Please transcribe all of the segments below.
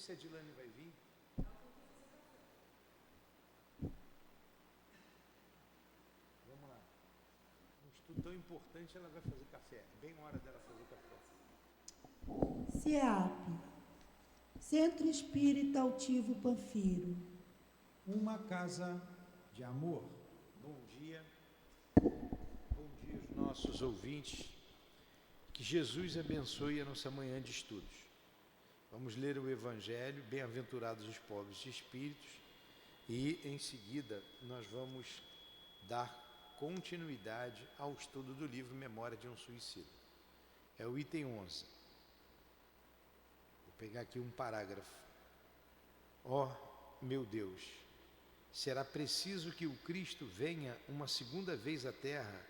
se a Dilane vai vir. Vamos lá. Um estudo tão importante, ela vai fazer café. É bem hora dela fazer café. CEAP, Centro Espírita Altivo Panfiro. Uma casa de amor. Bom dia. Bom dia aos nossos ouvintes. Que Jesus abençoe a nossa manhã de estudos. Vamos ler o Evangelho, bem-aventurados os pobres de espíritos, e em seguida nós vamos dar continuidade ao estudo do livro Memória de um Suicida. É o item 11. Vou pegar aqui um parágrafo. Ó, meu Deus, será preciso que o Cristo venha uma segunda vez à terra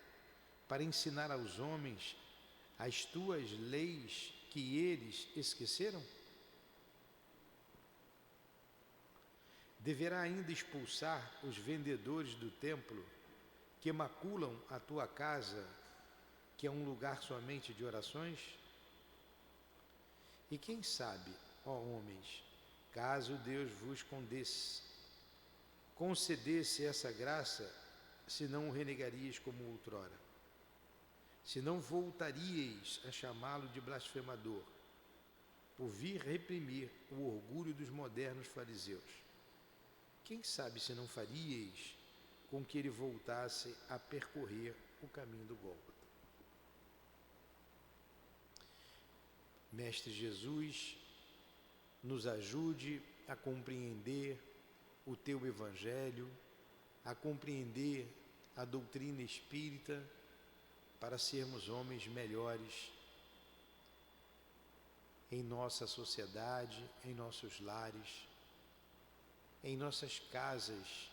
para ensinar aos homens as tuas leis que eles esqueceram? Deverá ainda expulsar os vendedores do templo que maculam a tua casa, que é um lugar somente de orações? E quem sabe, ó homens, caso Deus vos concedesse essa graça, se não o renegarias como outrora, se não voltaríeis a chamá-lo de blasfemador, por vir reprimir o orgulho dos modernos fariseus. Quem sabe se não faríeis com que ele voltasse a percorrer o caminho do Gólgota. Mestre Jesus, nos ajude a compreender o teu Evangelho, a compreender a doutrina espírita, para sermos homens melhores em nossa sociedade, em nossos lares, em nossas casas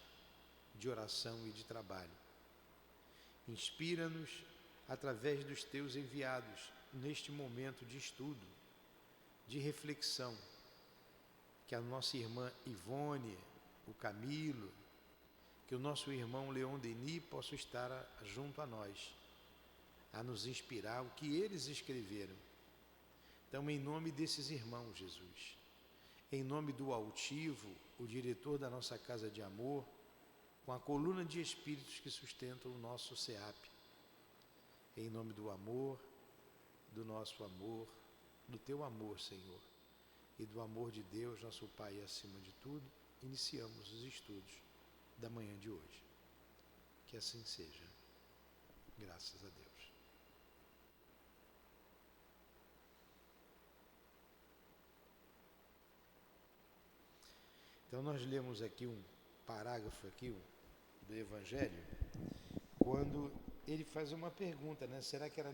de oração e de trabalho. Inspira-nos através dos teus enviados neste momento de estudo, de reflexão, que a nossa irmã Ivone, o Camilo, que o nosso irmão Leon Denis possa estar junto a nós, a nos inspirar o que eles escreveram. Então, em nome desses irmãos, Jesus, em nome do Altivo, o diretor da nossa casa de amor, com a coluna de espíritos que sustentam o nosso CEAP, em nome do amor, do nosso amor, do teu amor, Senhor, e do amor de Deus, nosso Pai, acima de tudo, iniciamos os estudos da manhã de hoje. Que assim seja. Graças a Deus. Então nós lemos aqui um parágrafo aqui do Evangelho, quando ele faz uma pergunta, né? Será que é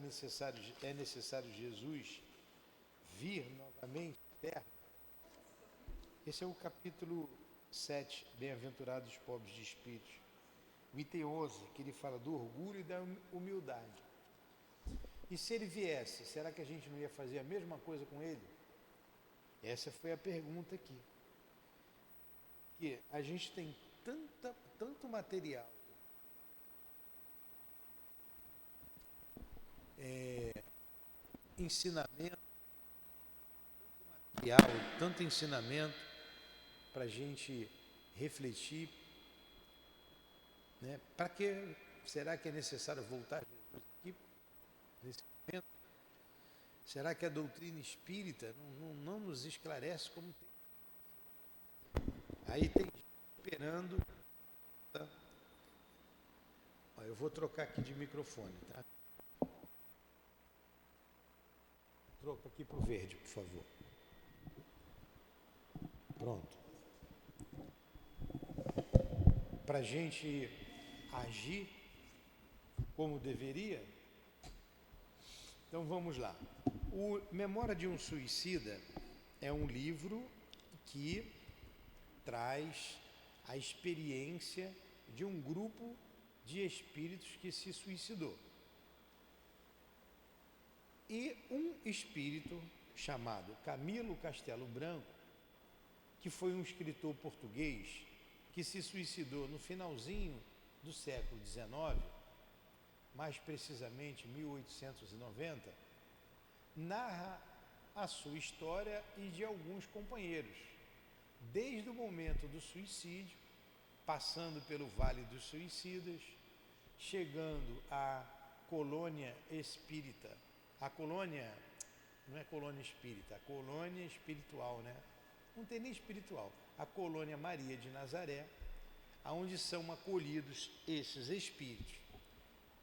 necessário Jesus vir novamente à terra? Esse é o capítulo 7, Bem-aventurados os pobres de espíritos. O item 11, que ele fala do orgulho e da humildade. E se ele viesse, será que a gente não ia fazer a mesma coisa com ele? Essa foi a pergunta aqui. Que a gente tem tanto material ensinamento, tanto ensinamento para a gente refletir, né? Para que será que é necessário voltar aqui nesse momento? Será que a doutrina espírita não nos esclarece como tem? Aí tem gente esperando. Tá? Ó, eu vou trocar aqui de microfone, tá? Troca aqui para o verde, por favor. Pronto. Para a gente agir como deveria. Então vamos lá. O Memória de um Suicida é um livro que traz a experiência de um grupo de espíritos que se suicidou. E um espírito chamado Camilo Castelo Branco, que foi um escritor português que se suicidou no finalzinho do século XIX, mais precisamente 1890, narra a sua história e de alguns companheiros. desde o momento do suicídio, passando pelo Vale dos Suicidas, chegando à colônia espírita. A colônia, não é colônia espírita, a colônia espiritual, né? Não tem nem espiritual. A colônia Maria de Nazaré, aonde são acolhidos esses espíritos.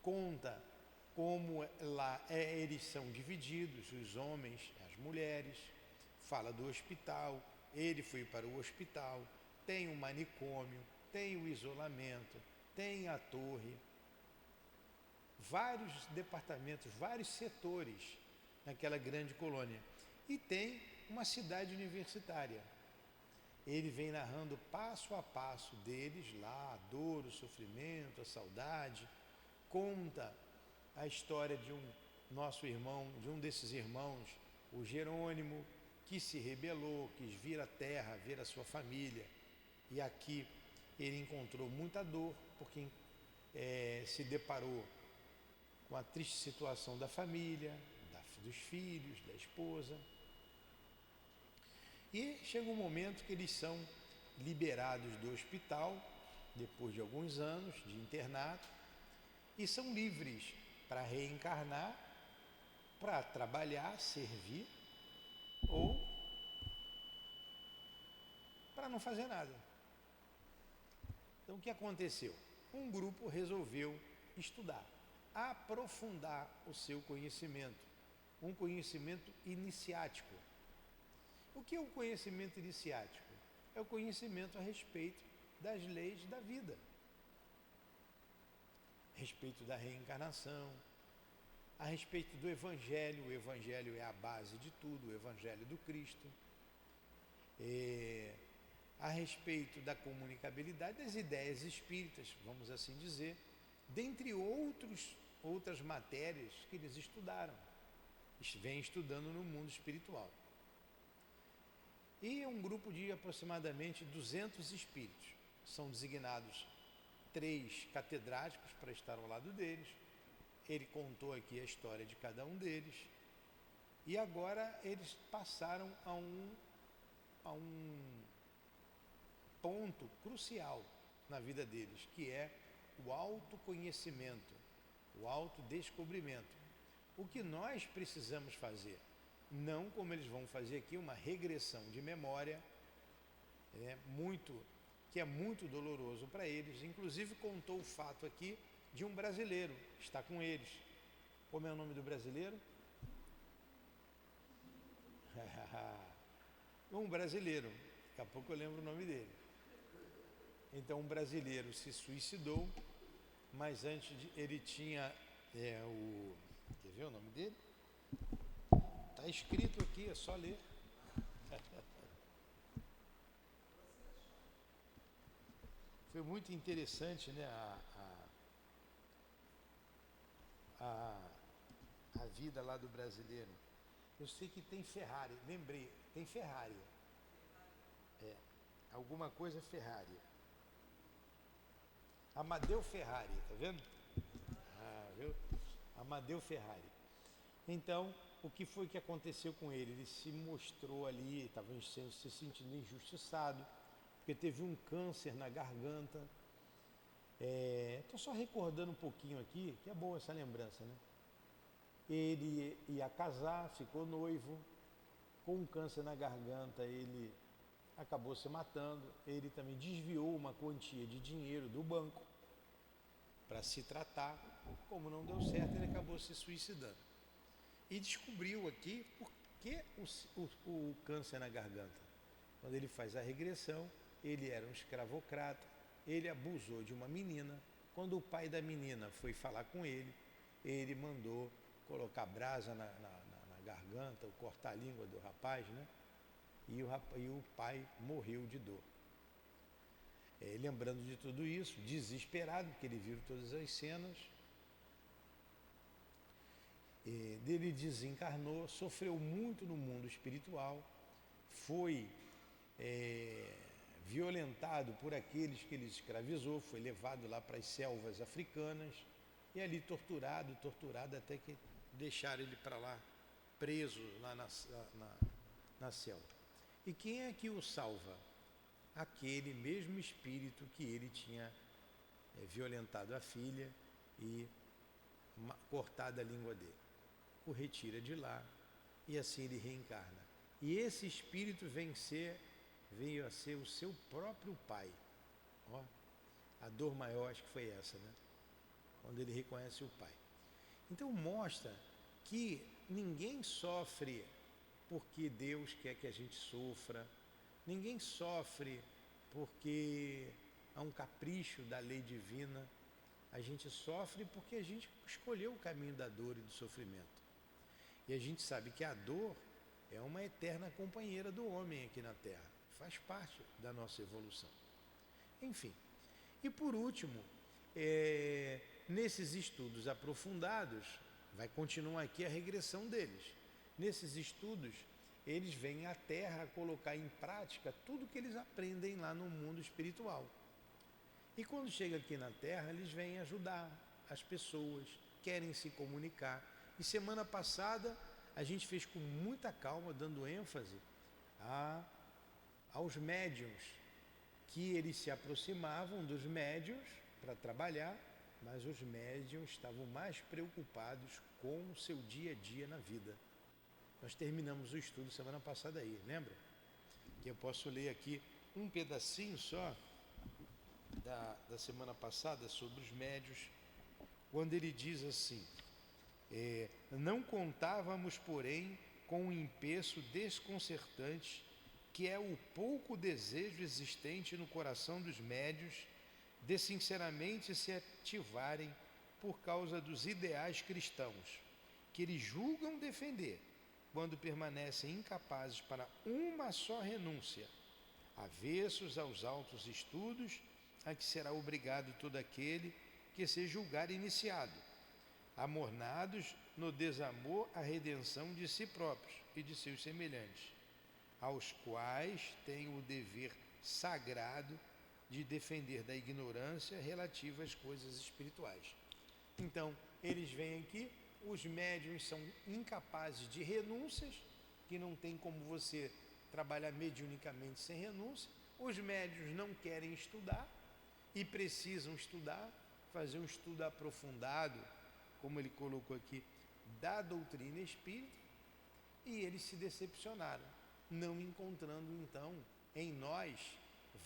Conta como lá eles são divididos, os homens, as mulheres, fala do hospital, ele foi para o hospital, tem o manicômio, tem o isolamento, tem a torre, vários departamentos, vários setores naquela grande colônia. E tem uma cidade universitária. Ele vem narrando passo a passo deles lá, a dor, o sofrimento, a saudade. Conta a história de um nosso irmão, de um desses irmãos, o Jerônimo, que se rebelou, quis vir à terra, ver a sua família. E aqui ele encontrou muita dor, porque se deparou com a triste situação da família, dos filhos, da esposa. E chega um momento que eles são liberados do hospital, depois de alguns anos de internato, e são livres para reencarnar, para trabalhar, servir, ou para não fazer nada. Então o que aconteceu? Um grupo resolveu estudar, aprofundar o seu conhecimento, um conhecimento iniciático. O que é o conhecimento iniciático? É o conhecimento a respeito das leis da vida, a respeito da reencarnação, a respeito do Evangelho. O Evangelho é a base de tudo, o Evangelho do Cristo. A respeito da comunicabilidade das ideias espíritas, vamos assim dizer, dentre outras matérias que eles estudaram, vêm estudando no mundo espiritual. E um grupo de aproximadamente 200 espíritos. São designados 3 catedráticos para estar ao lado deles. Ele contou aqui a história de cada um deles. E agora eles passaram a um ponto crucial na vida deles, que é o autoconhecimento, o autodescobrimento. O que nós precisamos fazer? Não como eles vão fazer aqui, uma regressão de memória, que é muito doloroso para eles. Inclusive contou o fato aqui de um brasileiro que está com eles. Como é o nome do brasileiro? Um brasileiro, daqui a pouco eu lembro o nome dele. Então um brasileiro se suicidou, mas antes ele tinha quer ver o nome dele? Está escrito aqui, é só ler. Foi muito interessante, né, a vida lá do brasileiro. Eu sei que tem Ferrari, lembrei, tem Ferrari. Alguma coisa Ferrari. Amadeu Ferrari, tá vendo? Viu? Amadeu Ferrari. Então, o que foi que aconteceu com ele? Ele se mostrou ali, estava se sentindo injustiçado, porque teve um câncer na garganta. Estou só recordando um pouquinho aqui, que é boa essa lembrança, né? Ele ia casar, ficou noivo, com um câncer na garganta, ele acabou se matando. Ele também desviou uma quantia de dinheiro do banco para se tratar. Como não deu certo, ele acabou se suicidando. E descobriu aqui por que o câncer na garganta. Quando ele faz a regressão, ele era um escravocrata, ele abusou de uma menina. Quando o pai da menina foi falar com ele, ele mandou colocar brasa na garganta, ou cortar a língua do rapaz, né? E o pai morreu de dor. Lembrando de tudo isso, desesperado, porque ele viu todas as cenas, ele desencarnou, sofreu muito no mundo espiritual, foi violentado por aqueles que ele escravizou, foi levado lá para as selvas africanas e ali torturado até que deixaram ele para lá, preso lá na selva. E quem é que o salva? aquele mesmo espírito que ele tinha violentado a filha e cortado a língua dele. O retira de lá e assim ele reencarna. E esse espírito veio a ser o seu próprio pai. Ó, a dor maior acho que foi essa, né? Quando ele reconhece o pai. Então mostra que ninguém sofre porque Deus quer que a gente sofra, ninguém sofre porque há um capricho da lei divina, a gente sofre porque a gente escolheu o caminho da dor e do sofrimento. E a gente sabe que a dor é uma eterna companheira do homem aqui na Terra, faz parte da nossa evolução. Enfim, e por último, nesses estudos aprofundados, vai continuar aqui a regressão deles. Nesses estudos, eles vêm à Terra colocar em prática tudo que eles aprendem lá no mundo espiritual. E quando chega aqui na Terra, eles vêm ajudar as pessoas, querem se comunicar. E semana passada, a gente fez com muita calma, dando ênfase aos médiuns, que eles se aproximavam dos médiuns para trabalhar, mas os médiuns estavam mais preocupados com o seu dia a dia na vida. Nós terminamos o estudo semana passada aí, lembra? Que eu posso ler aqui um pedacinho só da semana passada sobre os médiuns, quando ele diz assim: não contávamos, porém, com um empeço desconcertante, que é o pouco desejo existente no coração dos médiuns de sinceramente se ativarem por causa dos ideais cristãos, que eles julgam defender, quando permanecem incapazes para uma só renúncia, avessos aos altos estudos a que será obrigado todo aquele que se julgar iniciado, amornados no desamor à redenção de si próprios e de seus semelhantes, aos quais tem o dever sagrado de defender da ignorância relativa às coisas espirituais. Então, eles vêm aqui, os médiuns são incapazes de renúncias, que não tem como você trabalhar mediunicamente sem renúncia. Os médiuns não querem estudar e precisam estudar, fazer um estudo aprofundado, como ele colocou aqui, da doutrina espírita, e eles se decepcionaram, não encontrando então em nós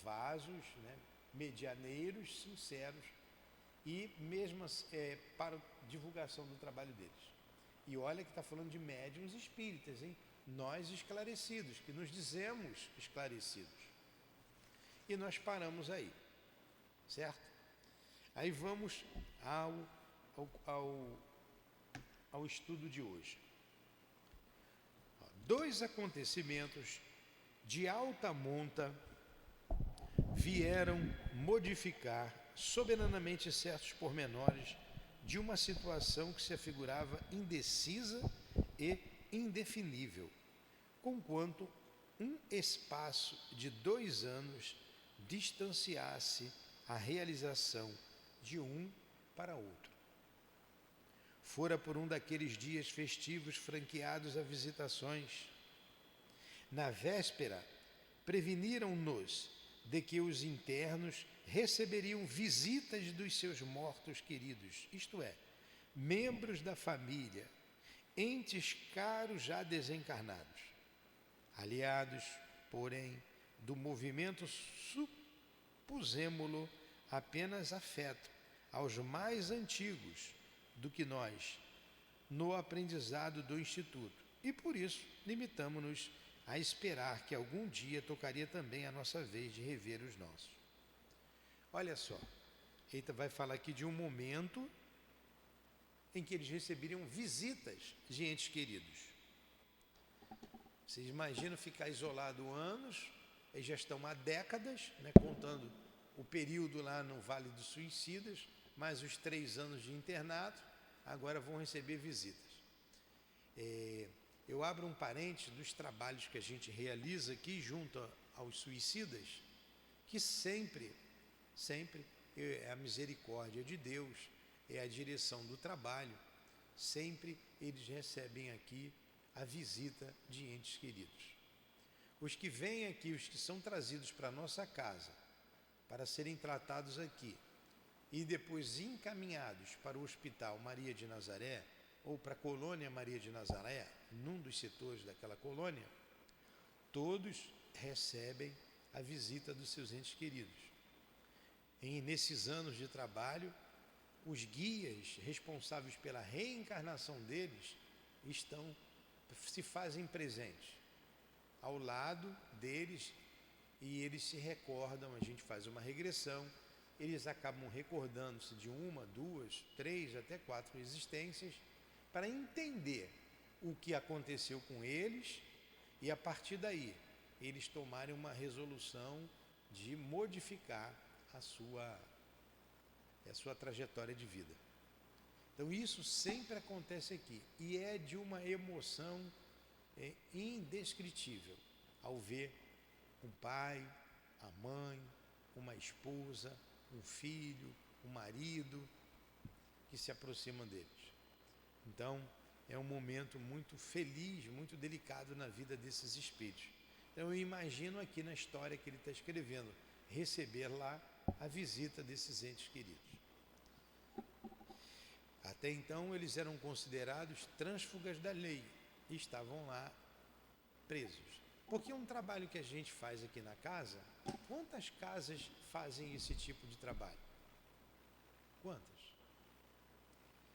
vasos, né, medianeiros, sinceros, e mesmo para a divulgação do trabalho deles. E olha que está falando de médiuns espíritas, hein? Nós esclarecidos, que nos dizemos esclarecidos. E nós paramos aí, certo? Aí vamos ao estudo de hoje. Dois acontecimentos de alta monta vieram modificar soberanamente certos pormenores de uma situação que se afigurava indecisa e indefinível, conquanto um espaço de 2 anos distanciasse a realização de um para outro. Fora por um daqueles dias festivos franqueados a visitações. Na véspera, preveniram-nos de que os internos receberiam visitas dos seus mortos queridos, isto é, membros da família, entes caros já desencarnados. Aliados, porém, do movimento, supusemo-lo apenas afeto aos mais antigos do que nós, no aprendizado do Instituto, e por isso limitamo-nos a esperar que algum dia tocaria também a nossa vez de rever os nossos. Olha só, ele vai falar aqui de um momento em que eles receberiam visitas de entes queridos. Vocês imaginam ficar isolado anos, eles já estão há décadas, né, contando o período lá no Vale dos Suicidas, mais os 3 anos de internato, agora vão receber visitas. Eu abro um parênteses dos trabalhos que a gente realiza aqui junto aos suicidas, que sempre é a misericórdia de Deus, é a direção do trabalho, sempre eles recebem aqui a visita de entes queridos. Os que vêm aqui, os que são trazidos para a nossa casa, para serem tratados aqui, e depois encaminhados para o Hospital Maria de Nazaré, ou para a Colônia Maria de Nazaré, num dos setores daquela colônia, todos recebem a visita dos seus entes queridos. E nesses anos de trabalho, os guias responsáveis pela reencarnação deles se fazem presentes ao lado deles e eles se recordam, a gente faz uma regressão, eles acabam recordando-se de 1, 2, 3, até 4 existências para entender o que aconteceu com eles e a partir daí eles tomarem uma resolução de modificar a sua trajetória de vida. Então isso sempre acontece aqui e é de uma emoção indescritível ao ver um pai, a mãe, uma esposa, um filho, um marido que se aproximam deles. Então é um momento muito feliz, muito delicado na vida desses espíritos. Então eu imagino aqui na história que ele está escrevendo, receber lá a visita desses entes queridos. Até então eles eram considerados trânsfugas da lei e estavam lá presos. Porque um trabalho que a gente faz aqui na casa, quantas casas fazem esse tipo de trabalho? Quantas?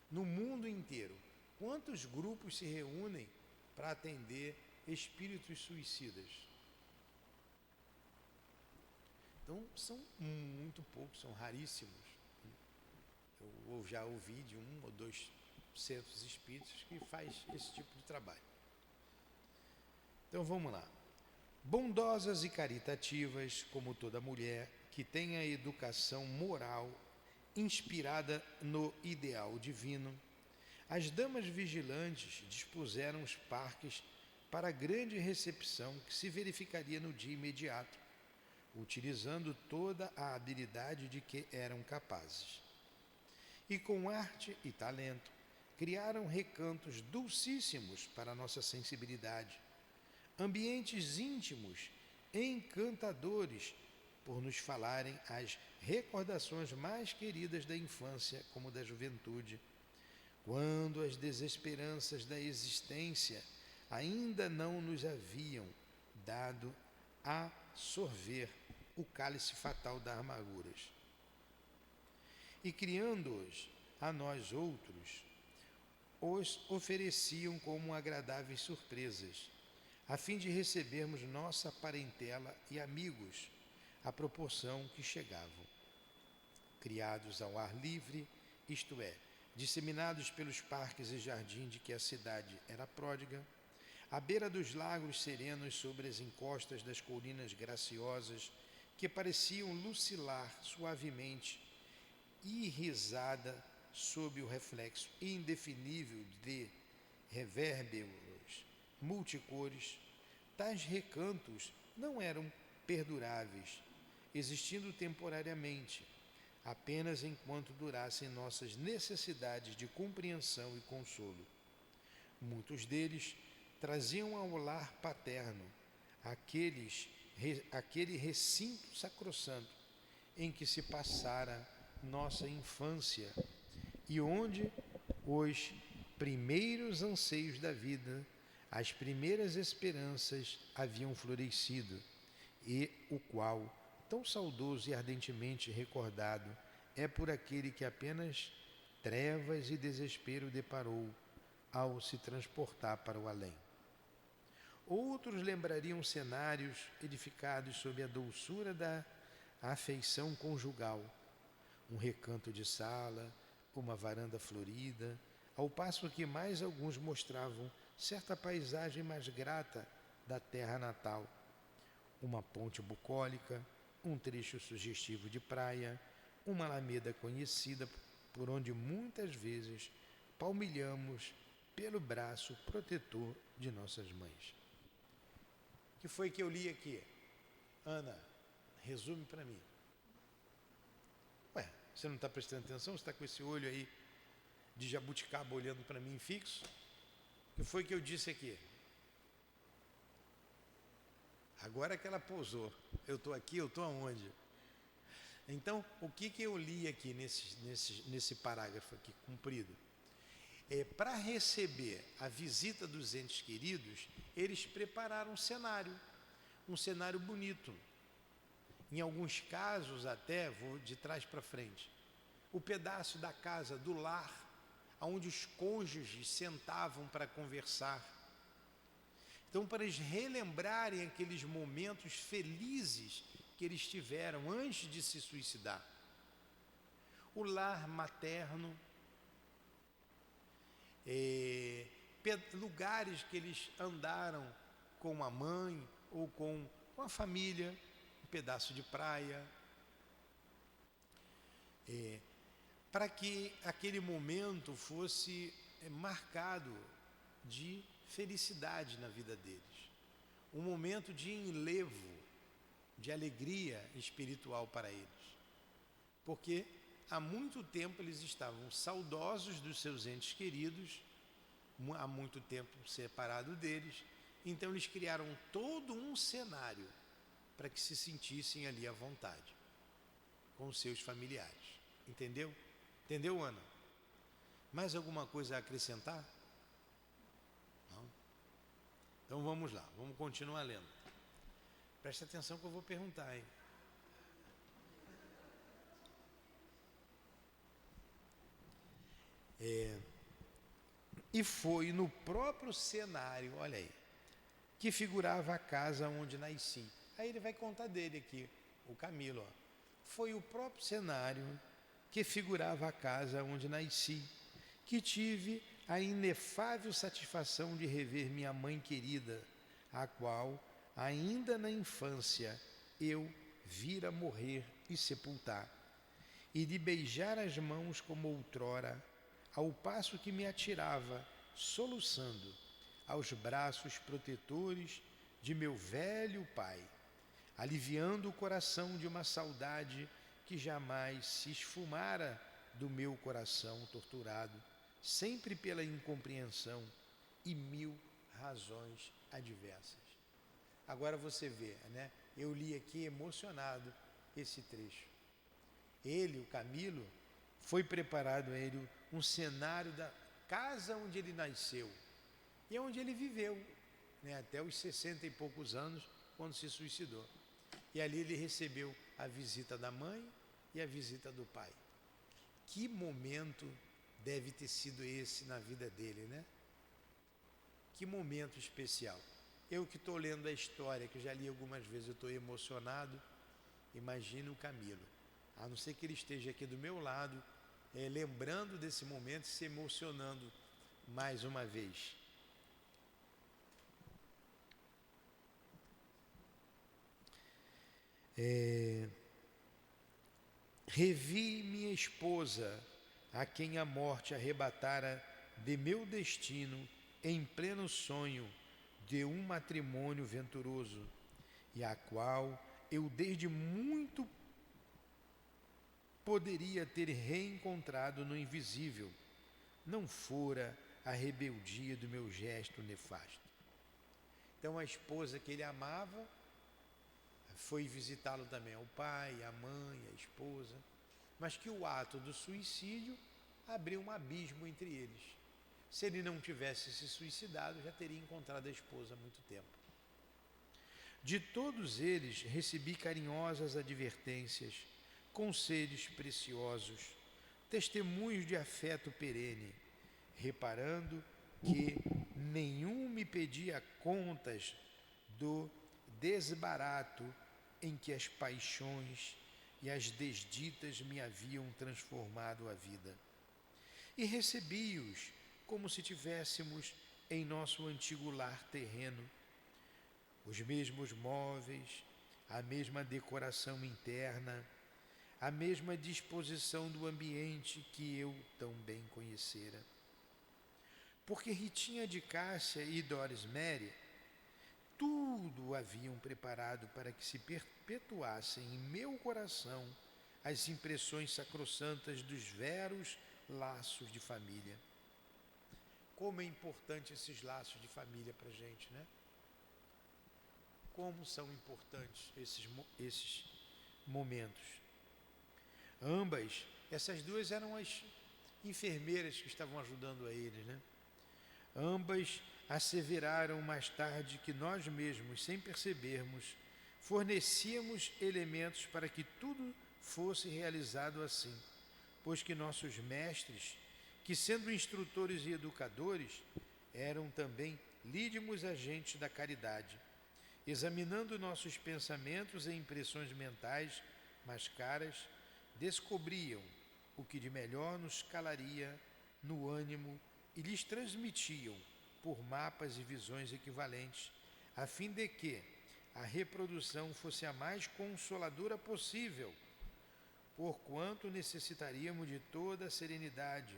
No mundo inteiro, quantos grupos se reúnem para atender espíritos suicidas? Então são muito poucos, são raríssimos. Eu já ouvi de 1 ou 2 centros espíritas que faz esse tipo de trabalho. Então vamos lá. Bondosas e caritativas, como toda mulher que tem a educação moral inspirada no ideal divino, as damas vigilantes dispuseram os parques para a grande recepção que se verificaria no dia imediato, utilizando toda a habilidade de que eram capazes. E com arte e talento, criaram recantos dulcíssimos para a nossa sensibilidade, ambientes íntimos, encantadores, por nos falarem as recordações mais queridas da infância como da juventude, quando as desesperanças da existência ainda não nos haviam dado a sorver o cálice fatal das amarguras. E criando-os a nós outros, os ofereciam como agradáveis surpresas, a fim de recebermos nossa parentela e amigos, à proporção que chegavam. Criados ao ar livre, isto é, disseminados pelos parques e jardins de que a cidade era pródiga, à beira dos lagos serenos sobre as encostas das colinas graciosas que pareciam lucilar suavemente e risada sob o reflexo indefinível de revérberos multicores, tais recantos não eram perduráveis, existindo temporariamente, apenas enquanto durassem nossas necessidades de compreensão e consolo. Muitos deles traziam ao lar paterno aquele recinto sacrossanto em que se passara nossa infância e onde os primeiros anseios da vida, as primeiras esperanças haviam florescido e o qual, tão saudoso e ardentemente recordado, é por aquele que apenas trevas e desespero deparou ao se transportar para o além. Outros lembrariam cenários edificados sob a doçura da afeição conjugal, um recanto de sala, uma varanda florida, ao passo que mais alguns mostravam certa paisagem mais grata da terra natal, uma ponte bucólica, um trecho sugestivo de praia, uma alameda conhecida por onde muitas vezes palmilhamos pelo braço protetor de nossas mães. O que foi que eu li aqui? Ana, resume para mim. Ué, você não está prestando atenção? Você está com esse olho aí de jabuticaba olhando para mim fixo? O que foi que eu disse aqui? Agora que ela pousou, eu estou aqui, eu estou aonde? Então, o que eu li aqui nesse parágrafo aqui, comprido? Para receber a visita dos entes queridos, eles prepararam um cenário bonito. Em alguns casos até, vou de trás para frente, o pedaço da casa, do lar, onde os cônjuges sentavam para conversar. Então, para eles relembrarem aqueles momentos felizes que eles tiveram antes de se suicidar. O lar materno, lugares que eles andaram com a mãe ou com a família, um pedaço de praia, para que aquele momento fosse marcado de felicidade na vida deles, um momento de enlevo, de alegria espiritual para eles, porque há muito tempo eles estavam saudosos dos seus entes queridos, há muito tempo separados deles, então eles criaram todo um cenário para que se sentissem ali à vontade, com os seus familiares. Entendeu? Entendeu, Ana? Mais alguma coisa a acrescentar? Não? Então vamos lá, vamos continuar lendo. Presta atenção que eu vou perguntar, hein? E foi no próprio cenário, olha aí, que figurava a casa onde nasci. Aí ele vai contar dele aqui, o Camilo. Ó. Foi o próprio cenário que figurava a casa onde nasci, que tive a inefável satisfação de rever minha mãe querida, a qual, ainda na infância, eu vira morrer e sepultar, e de beijar as mãos como outrora, ao passo que me atirava, soluçando, aos braços protetores de meu velho pai, aliviando o coração de uma saudade que jamais se esfumara do meu coração torturado, sempre pela incompreensão e mil razões adversas. Agora você vê, né? Eu li aqui emocionado esse trecho. Ele, o Camilo, foi preparado a ele um cenário da casa onde ele nasceu e onde ele viveu, né? Até os 60 e poucos anos, quando se suicidou. E ali ele recebeu a visita da mãe e a visita do pai. Que momento deve ter sido esse na vida dele, né? Que momento especial. Eu que estou lendo a história, que já li algumas vezes, eu estou emocionado. Imagina o Camilo. A não ser que ele esteja aqui do meu lado, lembrando desse momento e se emocionando mais uma vez. Revi minha esposa, a quem a morte arrebatara de meu destino em pleno sonho de um matrimônio venturoso, e a qual eu desde muito poderia ter reencontrado no invisível, não fora a rebeldia do meu gesto nefasto. Então a esposa que ele amava foi visitá-lo também, o pai, a mãe, a esposa, mas que o ato do suicídio abriu um abismo entre eles. Se ele não tivesse se suicidado, já teria encontrado a esposa há muito tempo. De todos eles recebi carinhosas advertências, conselhos preciosos, testemunhos de afeto perene, reparando que nenhum me pedia contas do desbarato em que as paixões e as desditas me haviam transformado a vida. E recebi-os como se tivéssemos em nosso antigo lar terreno, os mesmos móveis, a mesma decoração interna, a mesma disposição do ambiente que eu tão bem conhecera. Porque Ritinha de Cássia e Doris Mary tudo haviam preparado para que se perpetuassem em meu coração as impressões sacrossantas dos veros laços de família. Como é importante esses laços de família para a gente, né? como são importantes esses momentos. Ambas, essas duas eram as enfermeiras que estavam ajudando a eles, né? Ambas asseveraram mais tarde que nós mesmos, sem percebermos, fornecíamos elementos para que tudo fosse realizado assim, pois que nossos mestres, que sendo instrutores e educadores, eram também lídimos agentes da caridade, examinando nossos pensamentos e impressões mentais mais caras, descobriam o que de melhor nos calaria no ânimo e lhes transmitiam por mapas e visões equivalentes, a fim de que a reprodução fosse a mais consoladora possível, porquanto necessitaríamos de toda a serenidade,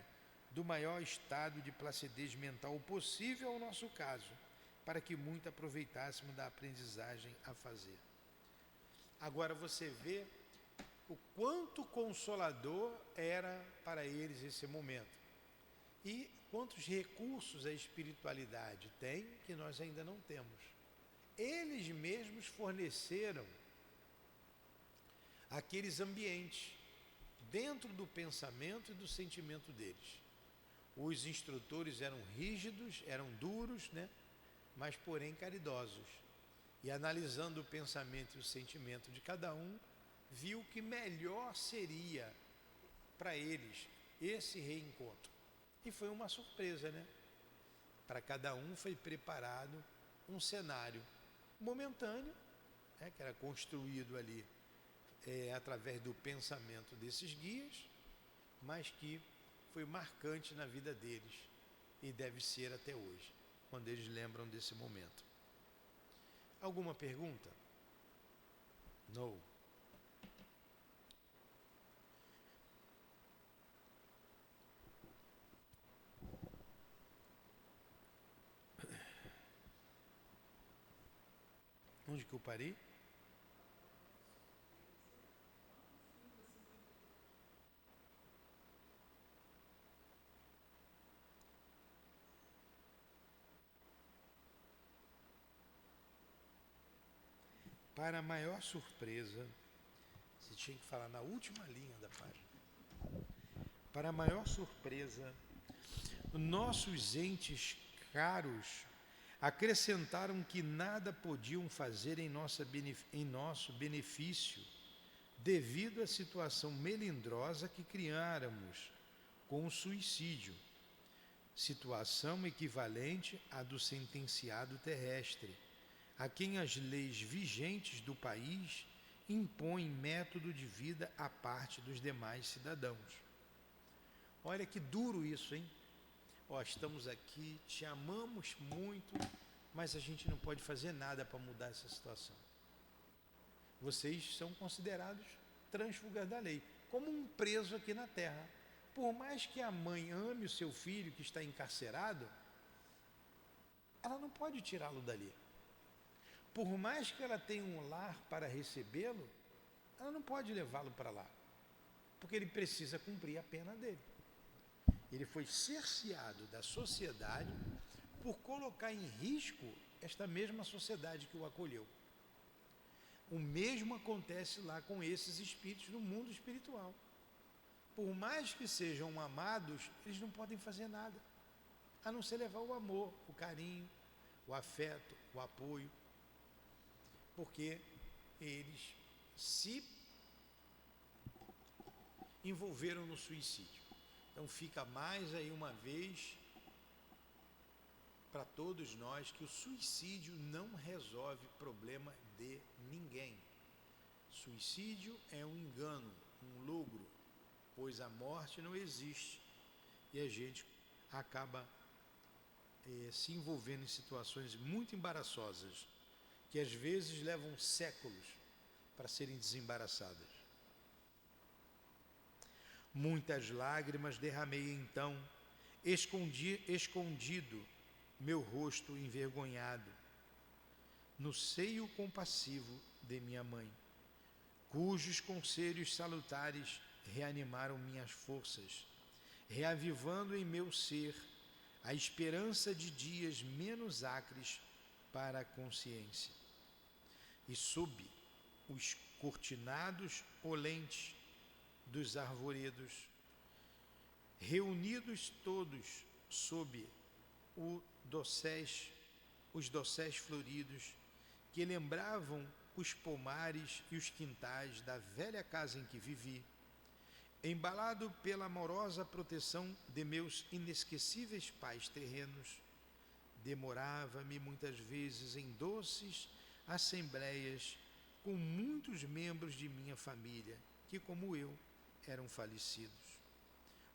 do maior estado de placidez mental possível ao nosso caso, para que muito aproveitássemos da aprendizagem a fazer. Agora você vê o quanto consolador era para eles esse momento e quantos recursos a espiritualidade tem que nós ainda não temos. Eles mesmos forneceram aqueles ambientes dentro do pensamento e do sentimento deles. Os instrutores eram rígidos, eram duros, né? Mas porém caridosos. E analisando o pensamento e o sentimento de cada um, viu que melhor seria para eles esse reencontro. E foi uma surpresa, né? Para cada um foi preparado um cenário momentâneo, né, que era construído ali através do pensamento desses guias, mas que foi marcante na vida deles e deve ser até hoje, quando eles lembram desse momento. Alguma pergunta? Não. Onde que eu parei? Para maior surpresa, você tinha que falar na última linha da página. Para maior surpresa, nossos entes caros acrescentaram que nada podiam fazer em nosso benefício, devido à situação melindrosa que criáramos com o suicídio, situação equivalente à do sentenciado terrestre, a quem as leis vigentes do país impõem método de vida à parte dos demais cidadãos. Olha que duro isso, hein? Estamos aqui, te amamos muito, mas a gente não pode fazer nada para mudar essa situação. Vocês são considerados trânsfugas da lei, como um preso aqui na terra. Por mais que a mãe ame o seu filho que está encarcerado, ela não pode tirá-lo dali. Por mais que ela tenha um lar para recebê-lo, ela não pode levá-lo para lá, porque ele precisa cumprir a pena dele. Ele foi cerceado da sociedade por colocar em risco esta mesma sociedade que o acolheu. O mesmo acontece lá com esses espíritos no mundo espiritual. Por mais que sejam amados, eles não podem fazer nada, a não ser levar o amor, o carinho, o afeto, o apoio, porque eles se envolveram no suicídio. Então fica mais aí uma vez para todos nós que o suicídio não resolve problema de ninguém. Suicídio é um engano, um logro, pois a morte não existe e a gente acaba se envolvendo em situações muito embaraçosas, que às vezes levam séculos para serem desembaraçadas. Muitas lágrimas derramei então, escondido meu rosto envergonhado, no seio compassivo de minha mãe, cujos conselhos salutares reanimaram minhas forças, reavivando em meu ser a esperança de dias menos acres para a consciência. e sob os cortinados olentes dos arvoredos, reunidos todos sob os dosséis floridos que lembravam os pomares e os quintais da velha casa em que vivi, embalado pela amorosa proteção de meus inesquecíveis pais terrenos, demorava-me muitas vezes em doces assembleias com muitos membros de minha família, que, como eu, eram falecidos.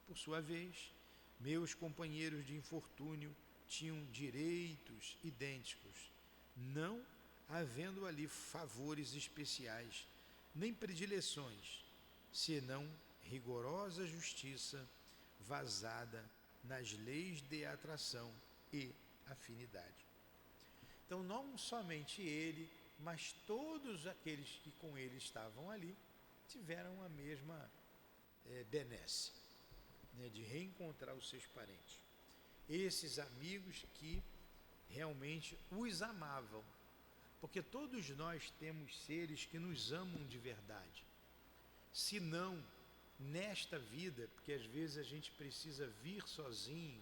Por sua vez, meus companheiros de infortúnio tinham direitos idênticos, não havendo ali favores especiais, nem predileções, senão rigorosa justiça vazada nas leis de atração e afinidade. Então, não somente ele, mas todos aqueles que com ele estavam ali, tiveram a mesma benesse, de reencontrar os seus parentes. Esses amigos que realmente os amavam, porque todos nós temos seres que nos amam de verdade. Se não, nesta vida, porque às vezes a gente precisa vir sozinho,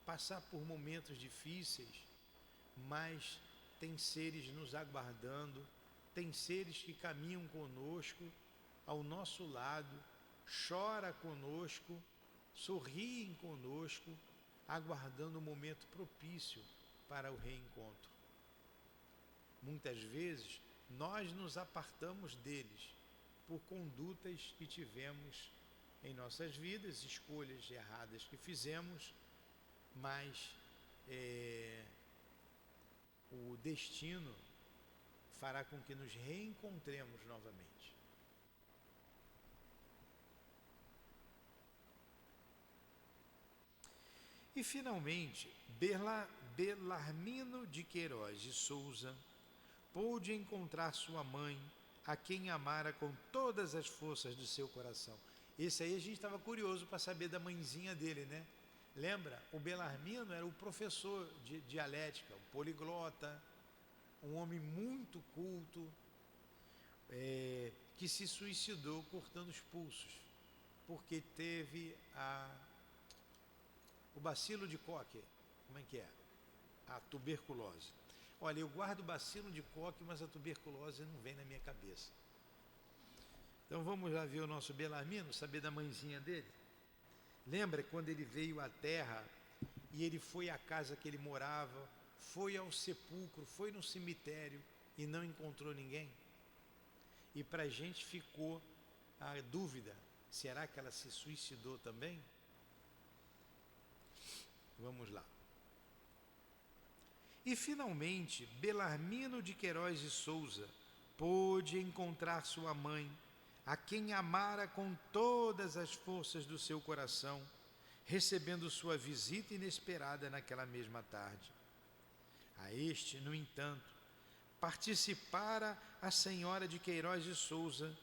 passar por momentos difíceis, mas tem seres nos aguardando, tem seres que caminham conosco, ao nosso lado, chora conosco, sorriem conosco, aguardando o momento propício para o reencontro. Muitas vezes nós nos apartamos deles por condutas que tivemos em nossas vidas, escolhas erradas que fizemos, mas o destino fará com que nos reencontremos novamente. E finalmente, Belarmino de Queiroz de Souza pôde encontrar sua mãe, a quem amara com todas as forças do seu coração. Esse aí a gente estava curioso para saber da mãezinha dele, né? Lembra? O Belarmino era o professor de dialética, um poliglota, um homem muito culto, que se suicidou cortando os pulsos, porque teve o bacilo de Koch. Como é que é? A tuberculose. Olha, eu guardo o bacilo de Koch, mas a tuberculose não vem na minha cabeça. Então vamos lá ver o nosso Belarmino, saber da mãezinha dele. Lembra quando ele veio à terra e ele foi à casa que ele morava, foi ao sepulcro, foi no cemitério e não encontrou ninguém? E para a gente ficou a dúvida, será que ela se suicidou também? Vamos lá. E finalmente, Belarmino de Queiroz de Souza pôde encontrar sua mãe, a quem amara com todas as forças do seu coração, recebendo sua visita inesperada naquela mesma tarde. A este, no entanto, participara a senhora de Queiroz de Souza,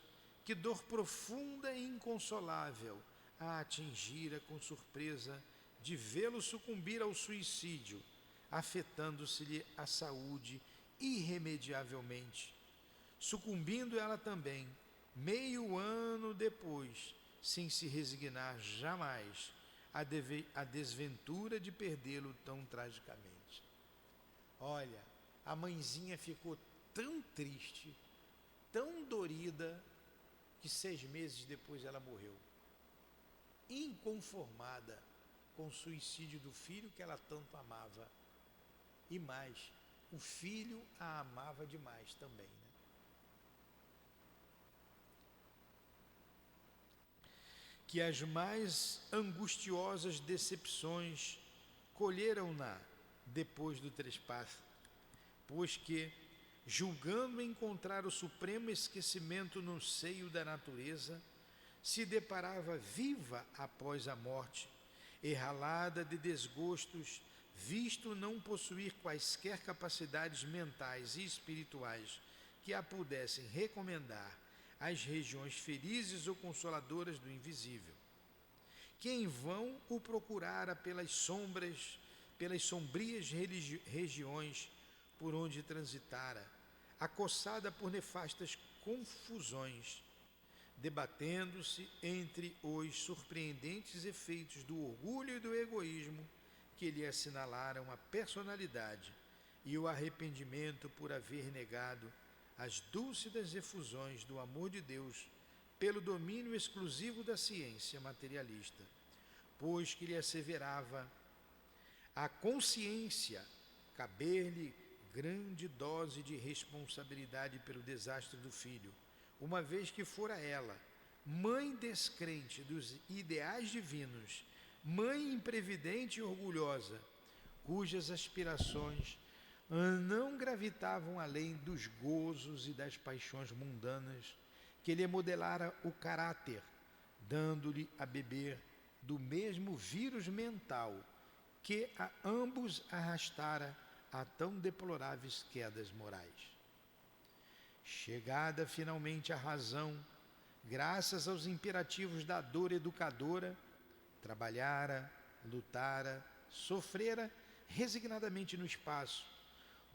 que dor profunda e inconsolável a atingira com surpresa de vê-lo sucumbir ao suicídio, afetando-se-lhe a saúde irremediavelmente, sucumbindo ela também, meio ano depois, sem se resignar jamais à desventura de perdê-lo tão tragicamente. Olha, a mãezinha ficou tão triste, tão dorida, que 6 meses depois ela morreu, inconformada com o suicídio do filho que ela tanto amava. E mais, o filho a amava demais também, né? Que as mais angustiosas decepções colheram-na depois do trespasse, pois que, julgando encontrar o supremo esquecimento no seio da natureza, se deparava viva após a morte, erralada de desgostos, visto não possuir quaisquer capacidades mentais e espirituais que a pudessem recomendar às regiões felizes ou consoladoras do invisível. Que em vão o procurara pelas sombrias regiões por onde transitara, acossada por nefastas confusões, debatendo-se entre os surpreendentes efeitos do orgulho e do egoísmo que lhe assinalaram a personalidade e o arrependimento por haver negado as dúlcidas efusões do amor de Deus pelo domínio exclusivo da ciência materialista, pois que lhe asseverava a consciência caber-lhe grande dose de responsabilidade pelo desastre do filho, uma vez que fora ela, mãe descrente dos ideais divinos, mãe imprevidente e orgulhosa, cujas aspirações não gravitavam além dos gozos e das paixões mundanas, que lhe modelara o caráter, dando-lhe a beber do mesmo vírus mental que a ambos arrastara a tão deploráveis quedas morais. Chegada finalmente à razão, graças aos imperativos da dor educadora, trabalhara, lutara, sofrera resignadamente no espaço,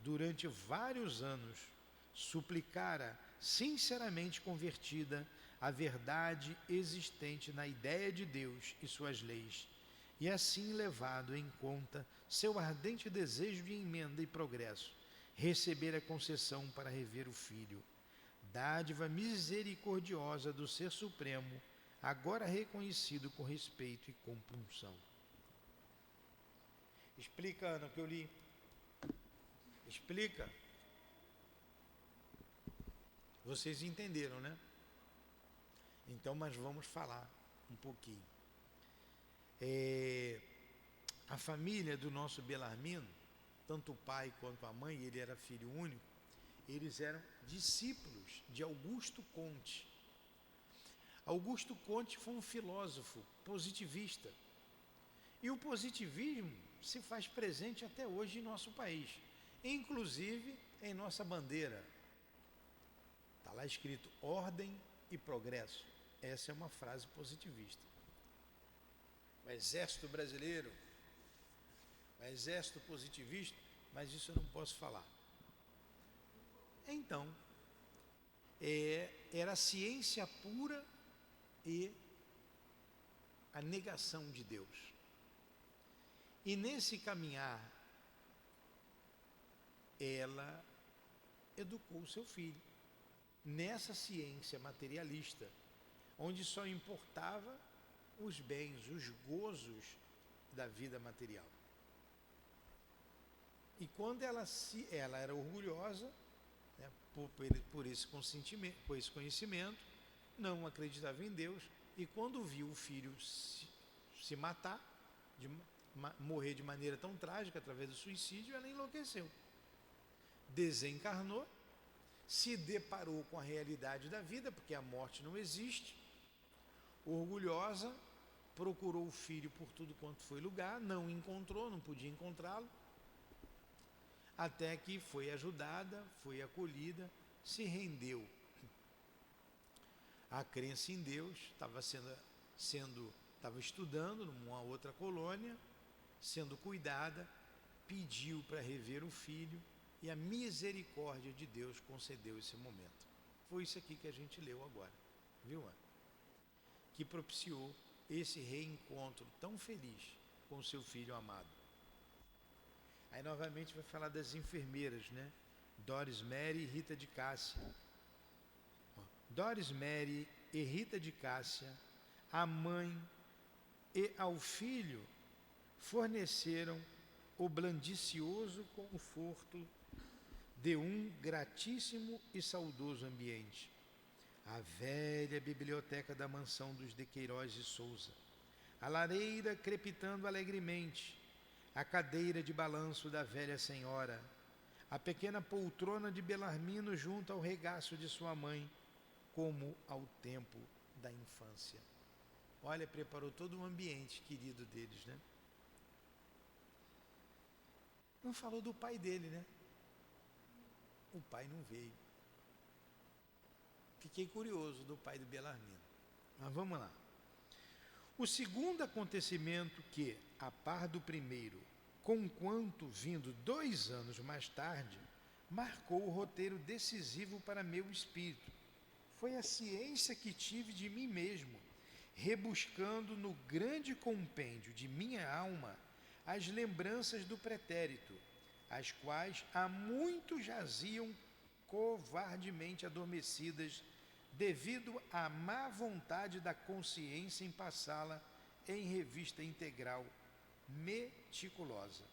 durante vários anos, suplicara, sinceramente convertida, a verdade existente na ideia de Deus e suas leis, e assim levado em conta seu ardente desejo de emenda e progresso, receber a concessão para rever o filho, dádiva misericordiosa do Ser Supremo, agora reconhecido com respeito e compunção. Explica, Ana, o que eu li. Explica. Vocês entenderam, né? Então, mas vamos falar um pouquinho. A família do nosso Belarmino, tanto o pai quanto a mãe, ele era filho único, eles eram discípulos de Augusto Comte. Augusto Comte foi um filósofo positivista. E o positivismo se faz presente até hoje em nosso país, inclusive em nossa bandeira. Está lá escrito ordem e progresso. Essa é uma frase positivista. O exército brasileiro, o exército positivista, mas isso eu não posso falar. Então, era a ciência pura e a negação de Deus. E nesse caminhar, ela educou seu filho nessa ciência materialista, onde só importava os bens, os gozos da vida material. E quando ela era orgulhosa, né, por esse conhecimento, não acreditava em Deus, e quando viu o filho se matar, morrer de maneira tão trágica através do suicídio, ela enlouqueceu. Desencarnou, se deparou com a realidade da vida, porque a morte não existe. Orgulhosa, procurou o filho por tudo quanto foi lugar, não encontrou, não podia encontrá-lo, até que foi ajudada, foi acolhida, se rendeu à crença em Deus, estava estudando numa outra colônia, sendo cuidada, pediu para rever o filho e a misericórdia de Deus concedeu esse momento. Foi isso aqui que a gente leu agora, viu, Ana? Que propiciou esse reencontro tão feliz com o seu filho amado. Aí novamente vai falar das enfermeiras, né? Doris Mary e Rita de Cássia. Doris Mary e Rita de Cássia, a mãe e ao filho, forneceram o blandicioso conforto de um gratíssimo e saudoso ambiente. A velha biblioteca da mansão dos de Queiroz e Souza, a lareira crepitando alegremente, a cadeira de balanço da velha senhora, a pequena poltrona de Belarmino junto ao regaço de sua mãe, como ao tempo da infância. Olha, preparou todo um ambiente querido deles, né? Não falou do pai dele, né? O pai não veio. Fiquei curioso do pai do Belarmino. Mas vamos lá. O segundo acontecimento que, a par do primeiro, conquanto vindo 2 anos mais tarde, marcou o roteiro decisivo para meu espírito. Foi a ciência que tive de mim mesmo, rebuscando no grande compêndio de minha alma as lembranças do pretérito, as quais há muito jaziam covardemente adormecidas devido à má vontade da consciência em passá-la em revista integral, meticulosa.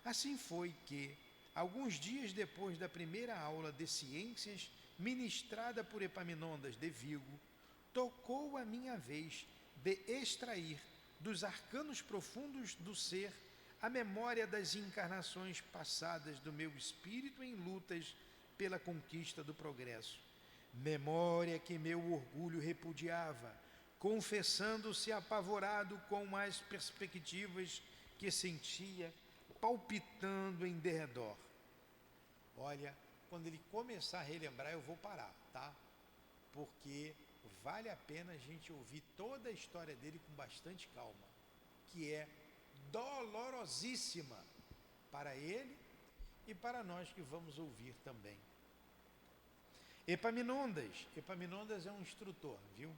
Assim foi que, alguns dias depois da primeira aula de ciências ministrada por Epaminondas de Vigo, tocou a minha vez de extrair dos arcanos profundos do ser a memória das encarnações passadas do meu espírito em lutas pela conquista do progresso. Memória que meu orgulho repudiava, confessando-se apavorado com as perspectivas que sentia palpitando em derredor. Olha, quando ele começar a relembrar eu vou parar, tá? Porque vale a pena a gente ouvir toda a história dele com bastante calma, que é dolorosíssima para ele e para nós que vamos ouvir também. Epaminondas é um instrutor, viu?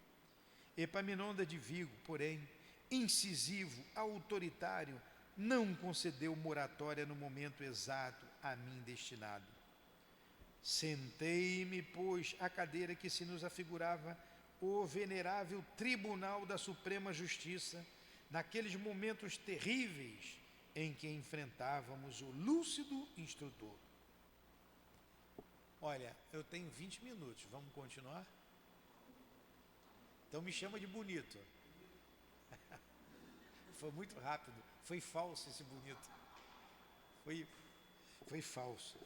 Epaminondas de Vigo, porém, incisivo, autoritário, não concedeu moratória no momento exato a mim destinado. Sentei-me, pois, à cadeira que se nos afigurava o venerável Tribunal da Suprema Justiça, naqueles momentos terríveis em que enfrentávamos o lúcido instrutor. Olha, eu tenho 20 minutos, vamos continuar? Então me chama de bonito. Foi muito rápido, foi falso esse bonito. Foi falso.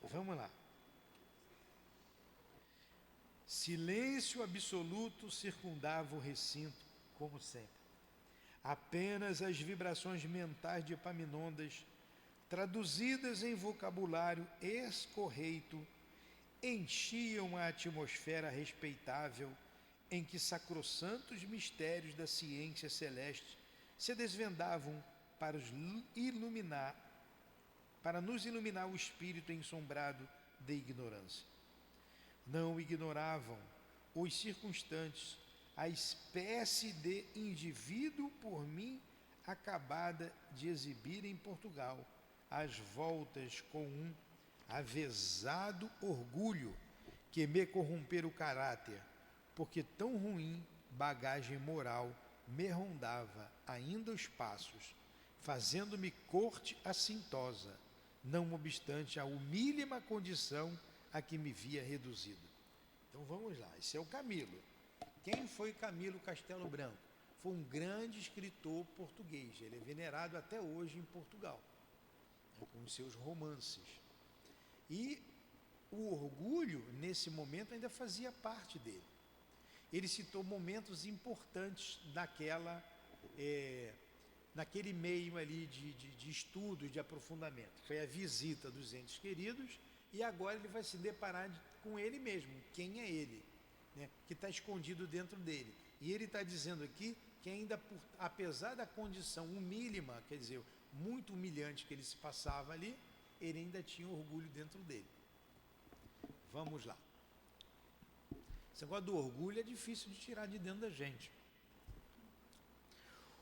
Vamos lá. Silêncio absoluto circundava o recinto, como sempre. Apenas as vibrações mentais de Epaminondas, traduzidas em vocabulário escorreito, enchiam a atmosfera respeitável em que sacrossantos mistérios da ciência celeste se desvendavam para nos iluminar o espírito ensombrado de ignorância. Não ignoravam os circunstantes a espécie de indivíduo por mim acabada de exibir em Portugal, às voltas com um avezado orgulho que me corrompera o caráter, porque tão ruim bagagem moral me rondava ainda os passos, fazendo-me corte assintosa, não obstante a humílima condição a que me via reduzido. Então vamos lá, esse é o Camilo. Quem foi Camilo Castelo Branco? Foi um grande escritor português, ele é venerado até hoje em Portugal, com os seus romances. E o orgulho, nesse momento, ainda fazia parte dele. Ele citou momentos importantes naquele meio ali de estudo, de aprofundamento. Foi a visita dos entes queridos e agora ele vai se deparar com ele mesmo, quem é ele, né, que está escondido dentro dele. E ele está dizendo aqui que ainda, apesar da condição humílima, quer dizer, muito humilhante que ele se passava ali, ele ainda tinha orgulho dentro dele. Vamos lá. Esse negócio do orgulho é difícil de tirar de dentro da gente.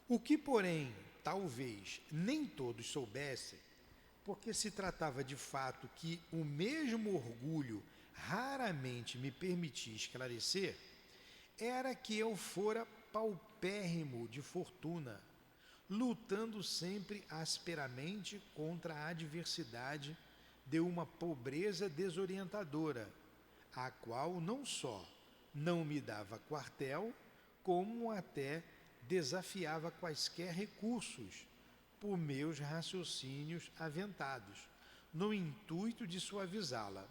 O que, porém, talvez nem todos soubessem, porque se tratava de fato que o mesmo orgulho raramente me permitia esclarecer, era que eu fora paupérrimo de fortuna, lutando sempre asperamente contra a adversidade de uma pobreza desorientadora, a qual não só não me dava quartel, como até desafiava quaisquer recursos por meus raciocínios aventados, no intuito de suavizá-la.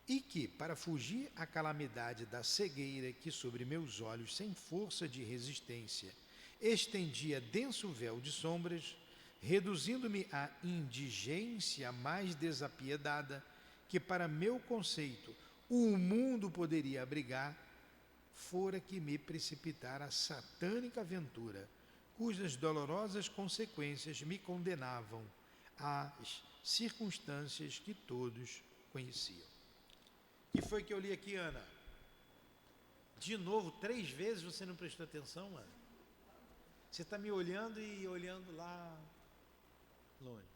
E que, para fugir à calamidade da cegueira que sobre meus olhos, sem força de resistência, estendia denso véu de sombras, reduzindo-me à indigência mais desapiedada que, para meu conceito, o mundo poderia abrigar, fora que me precipitara a satânica aventura, cujas dolorosas consequências me condenavam às circunstâncias que todos conheciam. E foi que eu li aqui, Ana? De novo, 3 vezes você não prestou atenção, Ana? Você está me olhando e olhando lá longe.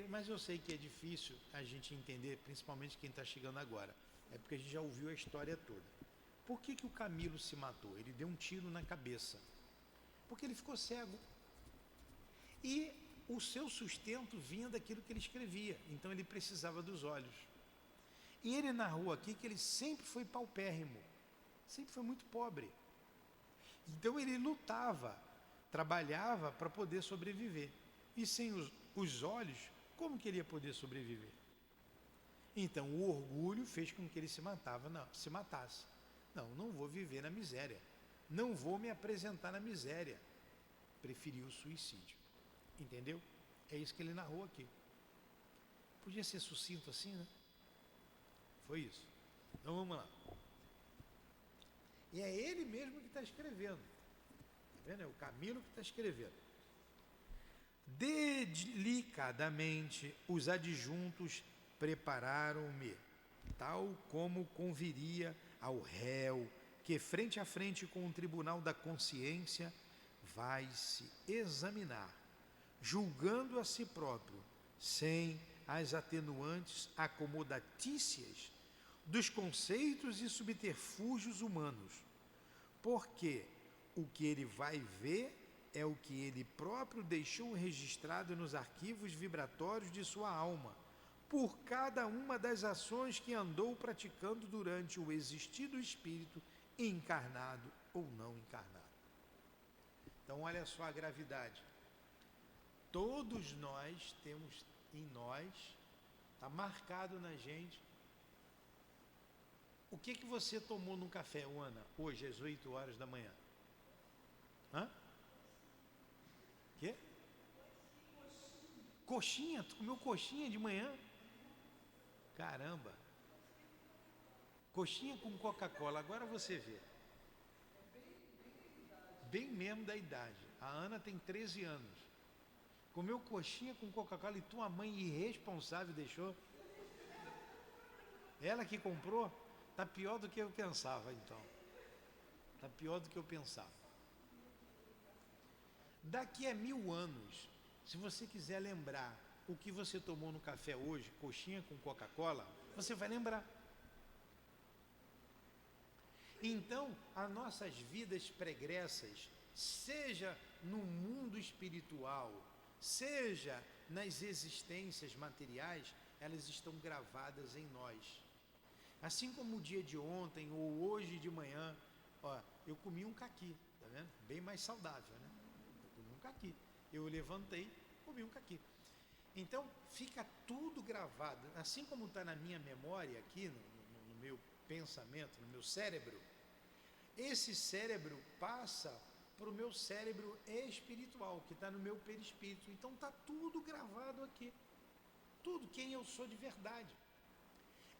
Mas eu sei que é difícil a gente entender, principalmente quem está chegando agora. É porque a gente já ouviu a história toda. Por que o Camilo se matou? Ele deu um tiro na cabeça. Porque ele ficou cego. E o seu sustento vinha daquilo que ele escrevia. Então ele precisava dos olhos. E ele narrou aqui que ele sempre foi paupérrimo. Sempre foi muito pobre. Então ele lutava, trabalhava para poder sobreviver. E sem os olhos, como que ele ia poder sobreviver? Então o orgulho fez com que ele se matasse. Não vou viver na miséria. Não vou me apresentar na miséria. Preferiu o suicídio. Entendeu? É isso que ele narrou aqui. Podia ser sucinto assim, né? Foi isso. Então vamos lá. E é ele mesmo que está escrevendo. Está vendo? É o Camilo que está escrevendo. Delicadamente os adjuntos prepararam-me, tal como conviria ao réu que frente a frente com o tribunal da consciência vai se examinar, julgando a si próprio, sem as atenuantes acomodatícias dos conceitos e subterfúgios humanos, porque o que ele vai ver é o que ele próprio deixou registrado nos arquivos vibratórios de sua alma, por cada uma das ações que andou praticando durante o existir do espírito, encarnado ou não encarnado. Então olha só a gravidade. Todos nós temos em nós, está marcado na gente. O que você tomou no café, Ana, hoje às 8 horas da manhã? Hã? Quê? Coxinha? Tu comeu coxinha de manhã? Caramba! Coxinha com Coca-Cola, agora você vê. Bem mesmo da idade. A Ana tem 13 anos. Comeu coxinha com Coca-Cola e tua mãe irresponsável deixou? Ela que comprou? Está pior do que eu pensava, então. Está pior do que eu pensava. Daqui a 1000 anos, se você quiser lembrar o que você tomou no café hoje, coxinha com Coca-Cola, você vai lembrar. Então, as nossas vidas pregressas, seja no mundo espiritual, seja nas existências materiais, elas estão gravadas em nós. Assim como o dia de ontem ou hoje de manhã, eu comi um caqui, tá vendo? Bem mais saudável, né? Eu comi um caqui. Eu levantei, comi um caqui. Então, fica tudo gravado. Assim como está na minha memória aqui, no meu pensamento, no meu cérebro, esse cérebro passa para o meu cérebro espiritual, que está no meu perispírito. Então, está tudo gravado aqui. Tudo, quem eu sou de verdade.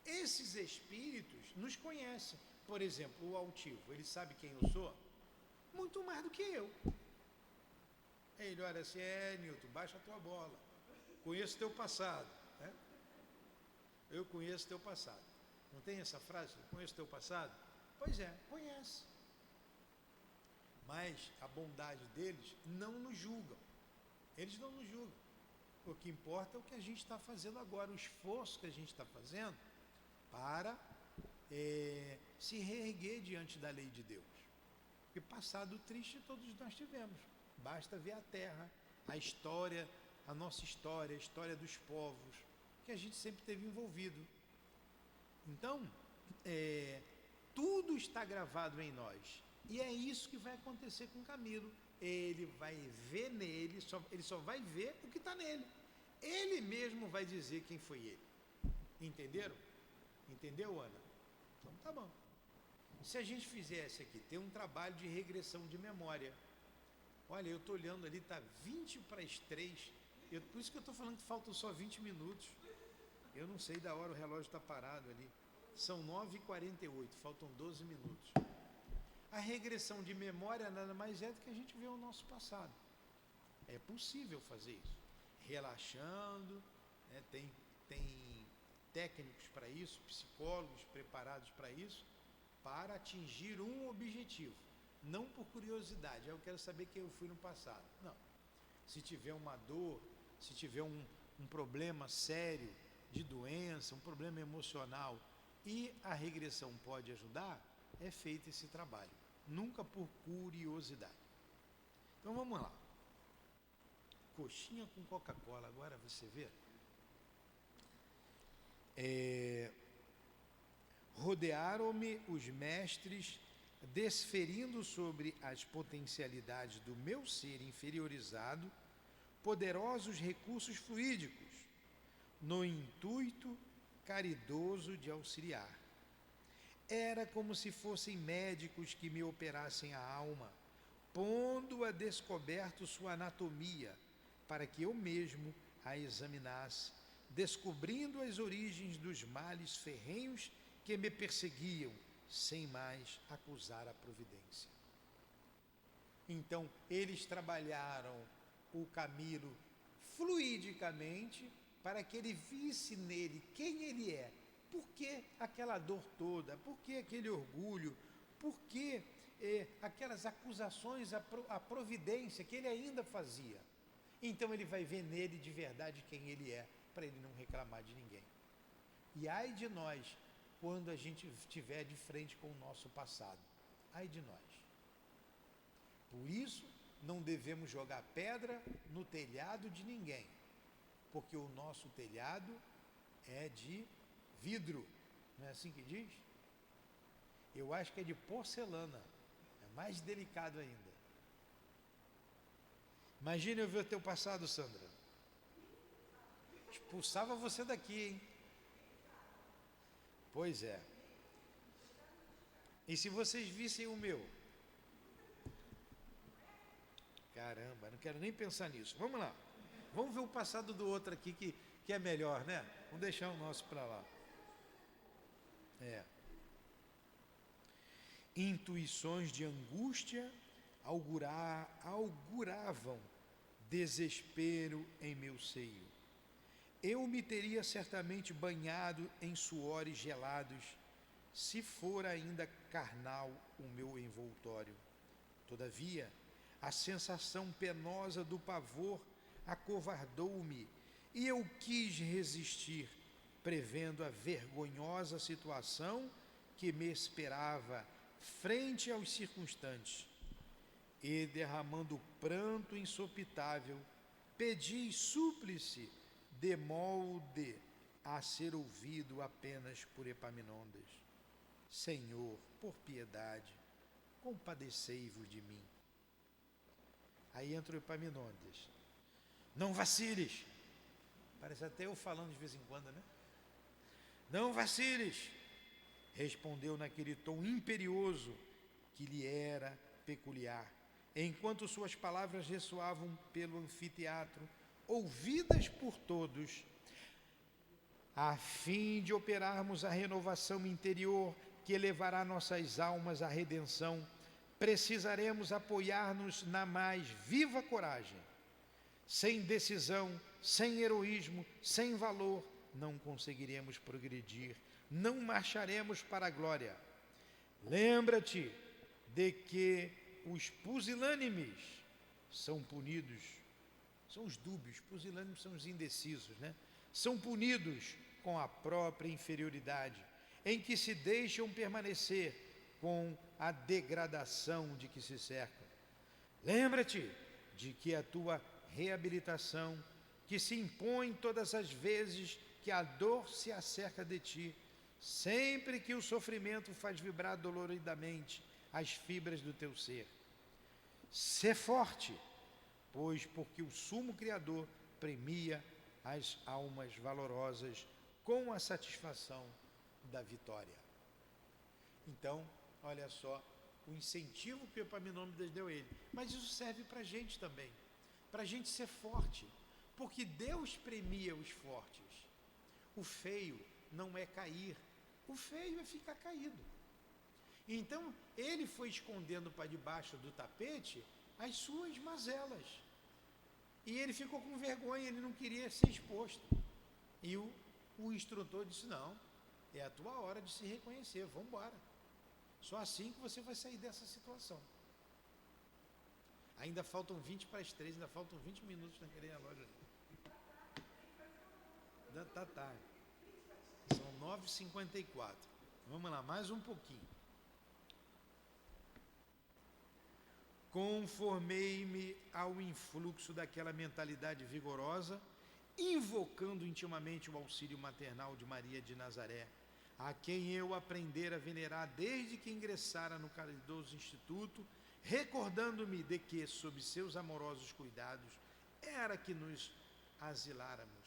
Esses espíritos nos conhecem. Por exemplo, o altivo, ele sabe quem eu sou? Muito mais do que eu. Ele olha assim, Newton, baixa a tua bola. Conheço teu passado. Né? Eu conheço teu passado. Não tem essa frase? Conheço teu passado? Pois é, conhece. Mas a bondade deles não nos julgam. Eles não nos julgam. O que importa é o que a gente está fazendo agora, o esforço que a gente está fazendo para se reerguer diante da lei de Deus. Porque passado triste todos nós tivemos. Basta ver a terra, a história, a nossa história, a história dos povos, que a gente sempre teve envolvido. Então, tudo está gravado em nós. E é isso que vai acontecer com Camilo. Ele vai ver nele, ele só vai ver o que está nele. Ele mesmo vai dizer quem foi ele. Entenderam? Entendeu, Ana? Então tá bom. Se a gente fizesse aqui, tem um trabalho de regressão de memória. Olha, eu estou olhando ali, está 20 para as 3. Por isso que eu estou falando que faltam só 20 minutos. Eu não sei da hora, o relógio está parado ali. São 9h48, faltam 12 minutos. A regressão de memória nada mais é do que a gente vê o nosso passado. É possível fazer isso. relaxando, né? Tem técnicos para isso, psicólogos preparados para isso, para atingir um objetivo, não por curiosidade, eu quero saber quem eu fui no passado, não. Se tiver uma dor, se tiver um problema sério de doença, um problema emocional e a regressão pode ajudar, é feito esse trabalho, nunca por curiosidade. Então vamos lá. Coxinha com Coca-Cola, agora você vê. Rodearam-me os mestres, desferindo sobre as potencialidades do meu ser inferiorizado poderosos recursos fluídicos, no intuito caridoso de auxiliar. Era como se fossem médicos que me operassem a alma, pondo a descoberto sua anatomia, para que eu mesmo a examinasse, descobrindo as origens dos males ferrenhos que me perseguiam, sem mais acusar a providência. Então, eles trabalharam o Camilo fluidicamente para que ele visse nele quem ele é, por que aquela dor toda, por que aquele orgulho, por que aquelas acusações à providência que ele ainda fazia. Então ele vai ver nele de verdade quem ele é, para ele não reclamar de ninguém. E ai de nós, quando a gente estiver de frente com o nosso passado. Ai de nós. Por isso, não devemos jogar pedra no telhado de ninguém, porque o nosso telhado é de vidro, não é assim que diz? Eu acho que é de porcelana, é mais delicado ainda. Imagina eu ver o teu passado, Sandra. Expulsava você daqui, hein? Pois é. E se vocês vissem o meu? Caramba, não quero nem pensar nisso. Vamos lá. Vamos ver o passado do outro aqui que é melhor, né? Vamos deixar o nosso para lá. Intuições de angústia auguravam desespero em meu seio. Eu me teria certamente banhado em suores gelados, se for ainda carnal o meu envoltório. Todavia, a sensação penosa do pavor acovardou-me e eu quis resistir, prevendo a vergonhosa situação que me esperava frente aos circunstantes. E derramando pranto insopitável, pedi súplice de molde a ser ouvido apenas por Epaminondas. Senhor, por piedade, compadecei-vos de mim. Aí entra o Epaminondas. Não vaciles. Parece até eu falando de vez em quando, né? Não vaciles, respondeu naquele tom imperioso que lhe era peculiar, enquanto suas palavras ressoavam pelo anfiteatro, ouvidas por todos, a fim de operarmos a renovação interior que levará nossas almas à redenção, precisaremos apoiar-nos na mais viva coragem. Sem decisão, sem heroísmo, sem valor, não conseguiremos progredir, não marcharemos para a glória. Lembra-te de que os pusilânimes são punidos, são os dúbios, pusilânimes são os indecisos, né? São punidos com a própria inferioridade, em que se deixam permanecer com a degradação de que se cercam. Lembra-te de que a tua reabilitação, que se impõe todas as vezes que a dor se acerca de ti, sempre que o sofrimento faz vibrar doloridamente as fibras do teu ser. Sê forte, pois porque o Sumo Criador premia as almas valorosas com a satisfação da vitória. Então, olha só o incentivo que o Epaminondas deu a ele. Mas isso serve para a gente também, para a gente ser forte, porque Deus premia os fortes. O feio não é cair, o feio é ficar caído. Então, ele foi escondendo para debaixo do tapete as suas mazelas. E ele ficou com vergonha, ele não queria ser exposto. E o instrutor disse, não, é a tua hora de se reconhecer, vamos embora. Só assim que você vai sair dessa situação. Ainda faltam 20 para as 3, ainda faltam 20 minutos naquela loja. Tá tarde. São 9h54. Vamos lá, mais um pouquinho. Conformei-me ao influxo daquela mentalidade vigorosa, invocando intimamente o auxílio maternal de Maria de Nazaré, a quem eu aprendera a venerar desde que ingressara no caridoso instituto, recordando-me de que, sob seus amorosos cuidados, era que nos asiláramos.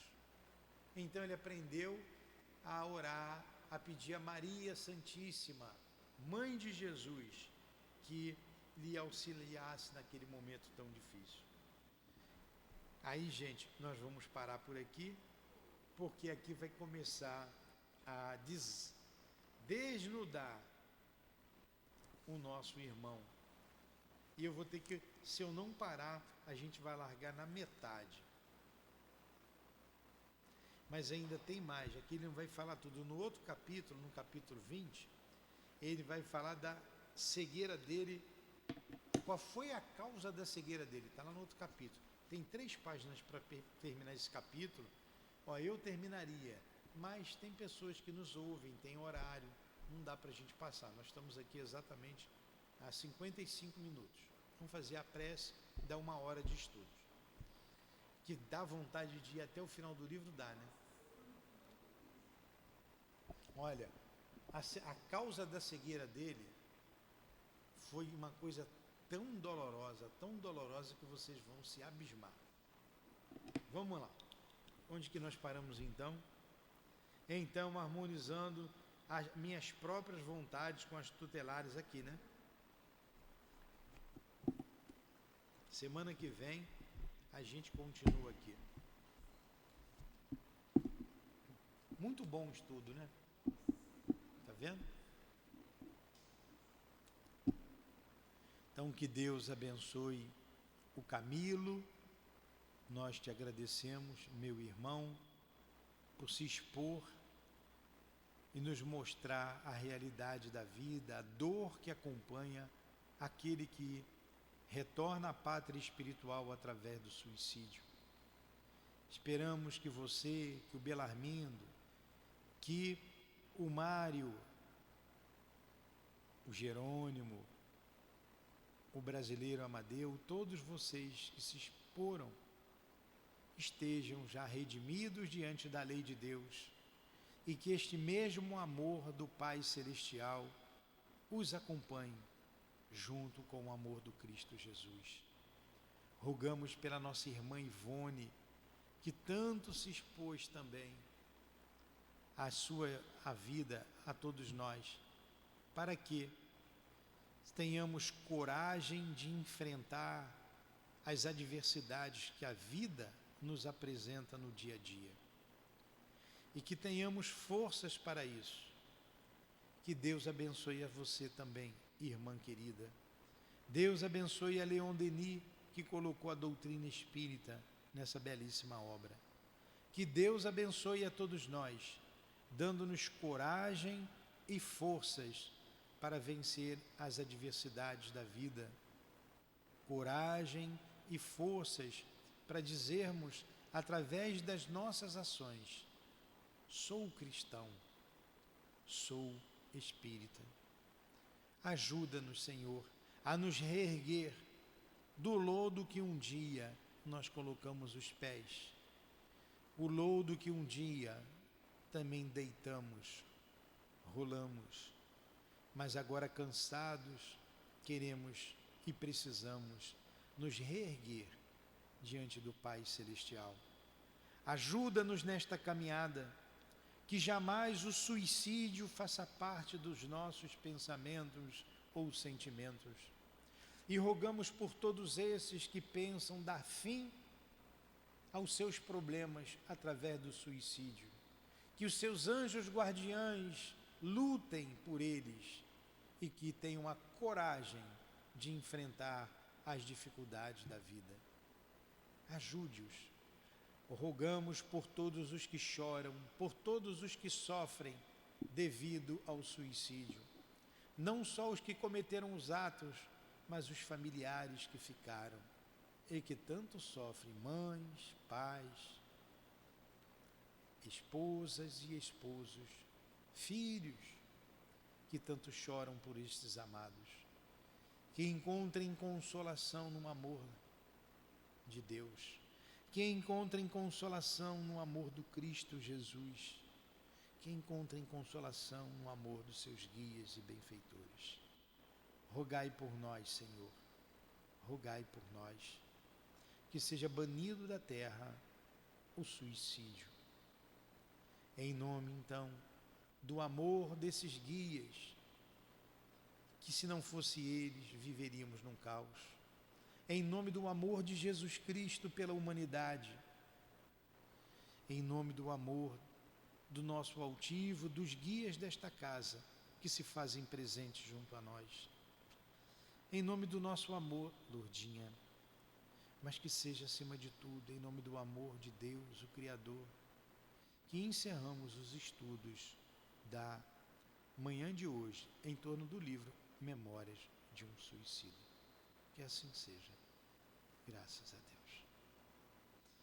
Então ele aprendeu a orar, a pedir a Maria Santíssima, Mãe de Jesus, que lhe auxiliasse naquele momento tão difícil. Aí, gente, nós vamos parar por aqui, porque aqui vai começar a desnudar o nosso irmão. E eu vou ter que, se eu não parar, a gente vai largar na metade. Mas ainda tem mais, aqui ele não vai falar tudo. No outro capítulo, no capítulo 20, ele vai falar da cegueira dele. Qual foi a causa da cegueira dele? Está lá no outro capítulo. Tem 3 páginas para terminar esse capítulo. Eu terminaria, mas tem pessoas que nos ouvem, tem horário, não dá para a gente passar. Nós estamos aqui exatamente há 55 minutos. Vamos fazer a prece, dá 1 hora de estudos. Que dá vontade de ir até o final do livro, dá, né? Olha, a causa da cegueira dele foi uma coisa tão dolorosa que vocês vão se abismar. Vamos lá. Onde que nós paramos então? Então, harmonizando as minhas próprias vontades com as tutelares aqui, né? Semana que vem a gente continua aqui. Muito bom o estudo, né? Tá vendo? Então, que Deus abençoe o Camilo. Nós te agradecemos, meu irmão, por se expor e nos mostrar a realidade da vida, a dor que acompanha aquele que retorna à pátria espiritual através do suicídio. Esperamos que você, que o Belarmindo, que o Mário, o Jerônimo, o brasileiro Amadeu, todos vocês que se exporam, estejam já redimidos diante da lei de Deus e que este mesmo amor do Pai Celestial os acompanhe junto com o amor do Cristo Jesus. Rogamos pela nossa irmã Ivone, que tanto se expôs também a vida a todos nós, para que tenhamos coragem de enfrentar as adversidades que a vida nos apresenta no dia a dia. E que tenhamos forças para isso. Que Deus abençoe a você também, irmã querida. Deus abençoe a Leon Denis, que colocou a doutrina espírita nessa belíssima obra. Que Deus abençoe a todos nós, dando-nos coragem e forças para vencer as adversidades da vida. Coragem e forças para dizermos, através das nossas ações, sou cristão, sou espírita. Ajuda-nos, Senhor, a nos reerguer do lodo que um dia nós colocamos os pés, o lodo que um dia também deitamos, rolamos, mas agora cansados, queremos e precisamos nos reerguer diante do Pai Celestial. Ajuda-nos nesta caminhada, que jamais o suicídio faça parte dos nossos pensamentos ou sentimentos. E rogamos por todos esses que pensam dar fim aos seus problemas através do suicídio, que os seus anjos guardiães lutem por eles e que tenham a coragem de enfrentar as dificuldades da vida. ajude-os. Rogamos por todos os que choram, por todos os que sofrem devido ao suicídio. Não só os que cometeram os atos, mas os familiares que ficaram e que tanto sofrem, mães, pais, esposas e esposos, filhos que tanto choram por estes amados, que encontrem consolação no amor de Deus, que encontrem consolação no amor do Cristo Jesus, que encontrem consolação no amor dos seus guias e benfeitores. Rogai por nós, Senhor, rogai por nós, que seja banido da terra o suicídio. Em nome, então, do amor desses guias, que se não fosse eles, viveríamos num caos. Em nome do amor de Jesus Cristo pela humanidade, em nome do amor do nosso altivo, dos guias desta casa, que se fazem presentes junto a nós. Em nome do nosso amor, Lourdinha, mas que seja acima de tudo, em nome do amor de Deus, o Criador, que encerramos os estudos da manhã de hoje em torno do livro Memórias de um Suicida. Que assim seja. Graças a Deus.